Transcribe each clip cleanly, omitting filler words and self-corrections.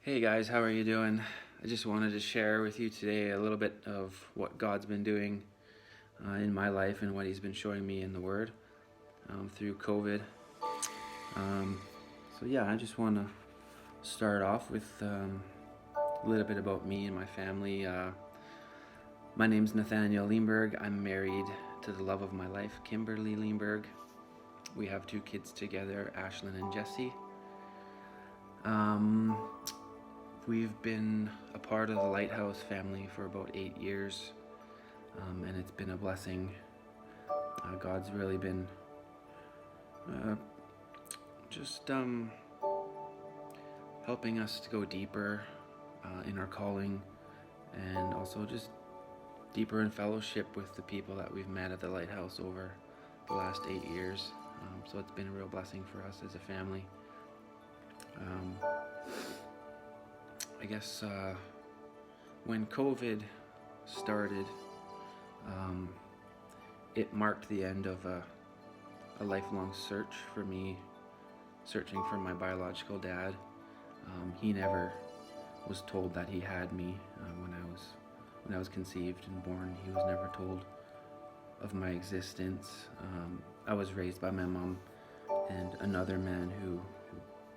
Hey guys, how are you doing? I just wanted to share with you today a little bit of what God's been doing in my life and what He's been showing me in the Word through COVID. Um, I just want to start off with a little bit about me and my family. My name's Nathaniel Leemberg. I'm married to the love of my life, Kimberly Leemberg. We have 2 kids together, Ashlyn and Jesse. We've been a part of the Lighthouse family for about 8 years, and it's been a blessing. God's really been just helping us to go deeper in our calling, and also just deeper in fellowship with the people that we've met at the Lighthouse over the last 8 years. So it's been a real blessing for us as a family. I guess when COVID started, it marked the end of a lifelong search for me, searching for my biological dad. He never was told that he had me when I was conceived and born. He was never told of my existence. I was raised by my mom and another man who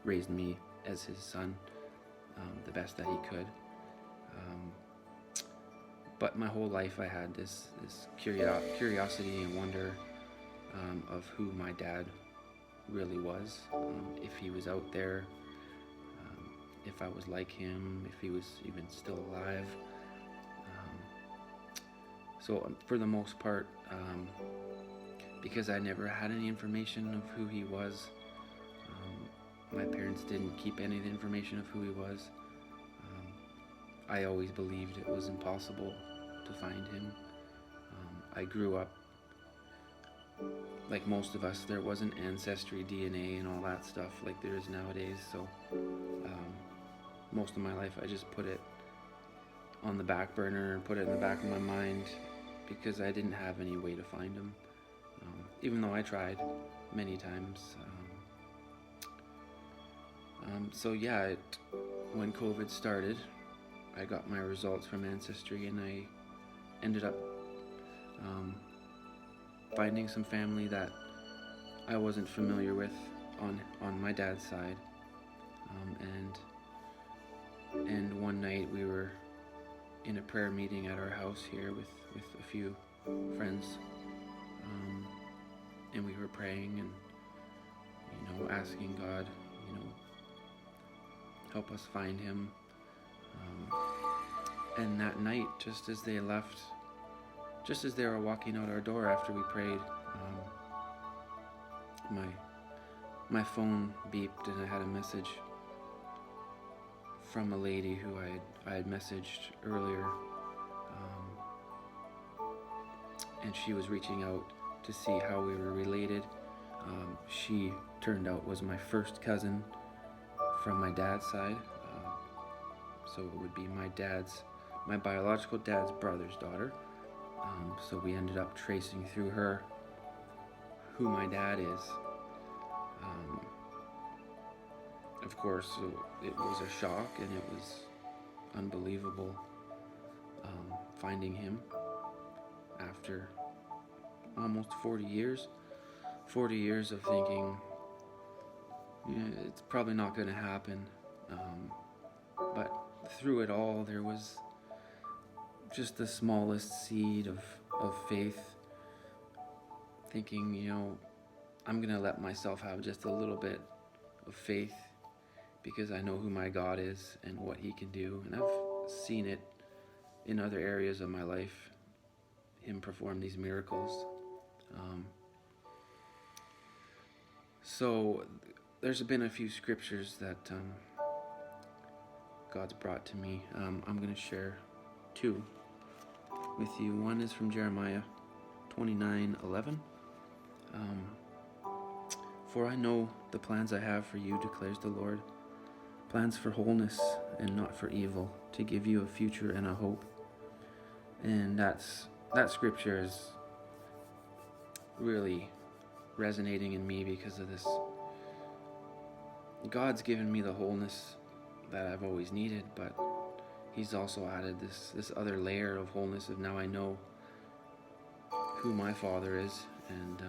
raised me as his son, the best that he could. But my whole life I had this curiosity and wonder of who my dad really was, if he was out there, if I was like him, if he was even still alive. So for the most part, because I never had any information of who he was, my parents didn't keep any of the information of who he was, I always believed it was impossible to find him. I grew up, like most of us, there wasn't ancestry, DNA, and all that stuff like there is nowadays. So most of my life I just put it on the back burner and put it in the back of my mind because I didn't have any way to find him, even though I tried many times. When COVID started, I got my results from Ancestry, and I ended up finding some family that I wasn't familiar with on my dad's side. And one night we were in a prayer meeting at our house here with a few friends, and we were praying and asking God, help us find him. And that night, just as they left, just as they were walking out our door after we prayed, my phone beeped and I had a message from a lady who I had messaged earlier, and she was reaching out to see how we were related. She turned out was my first cousin from my dad's side, so it would be my biological dad's brother's daughter. So we ended up tracing through her who my dad is. Of course, it was a shock, and it was unbelievable finding him after almost 40 years. 40 years of thinking, it's probably not going to happen. But through it all, there was just the smallest seed of faith, thinking, I'm going to let myself have just a little bit of faith because I know who my God is and what he can do. And I've seen it in other areas of my life, him perform these miracles. So there's been a few scriptures that God's brought to me. I'm going to share 2 with you. One is from Jeremiah 29:11. For I know the plans I have for you, declares the Lord, plans for wholeness and not for evil, to give you a future and a hope. And that scripture is really resonating in me because of this. God's given me the wholeness that I've always needed, but he's also added this other layer of wholeness of now I know who my Father is, and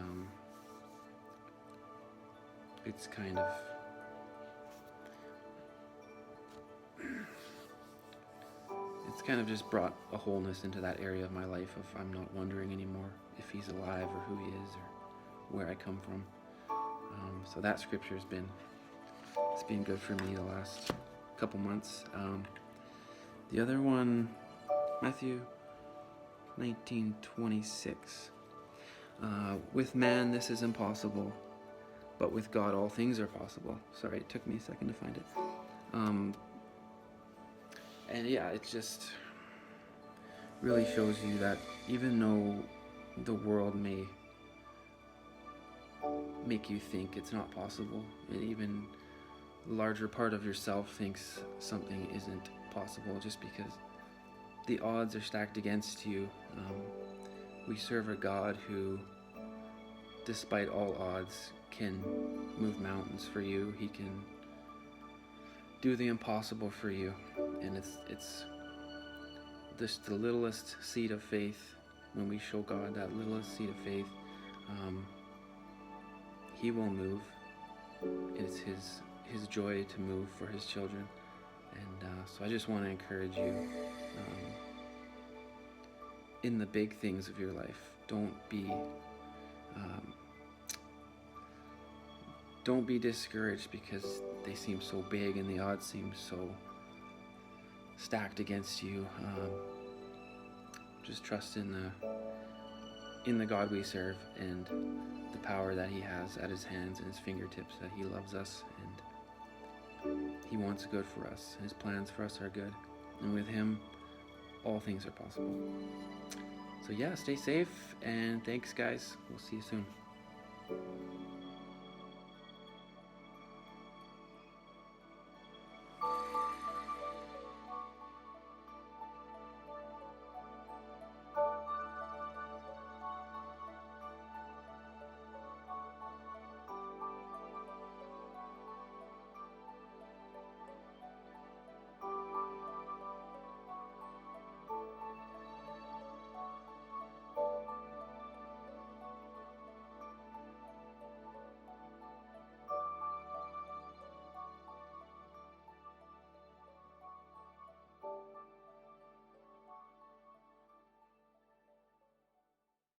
it's kind of just brought a wholeness into that area of my life of I'm not wondering anymore if he's alive or who he is or where I come from. So that scripture it's been good for me the last couple months. The other one, Matthew 19:26. With man this is impossible, but with God all things are possible. Sorry, it took me a second to find it. And yeah, it just really shows you that even though the world may make you think it's not possible, and even a larger part of yourself thinks something isn't possible just because the odds are stacked against you, we serve a God who, despite all odds, can move mountains for you. He can do the impossible for you, and it's just the littlest seed of faith. When we show God that littlest seed of faith, he will move. It's his joy to move for his children, and so I just want to encourage you in the big things of your life. Don't be discouraged because they seem so big and the odds seem so stacked against you. Just trust in the God we serve and the power that he has at his hands and his fingertips, that he loves us and he wants good for us. His plans for us are good, and with him all things are possible. So yeah, stay safe, and thanks guys. We'll see you soon.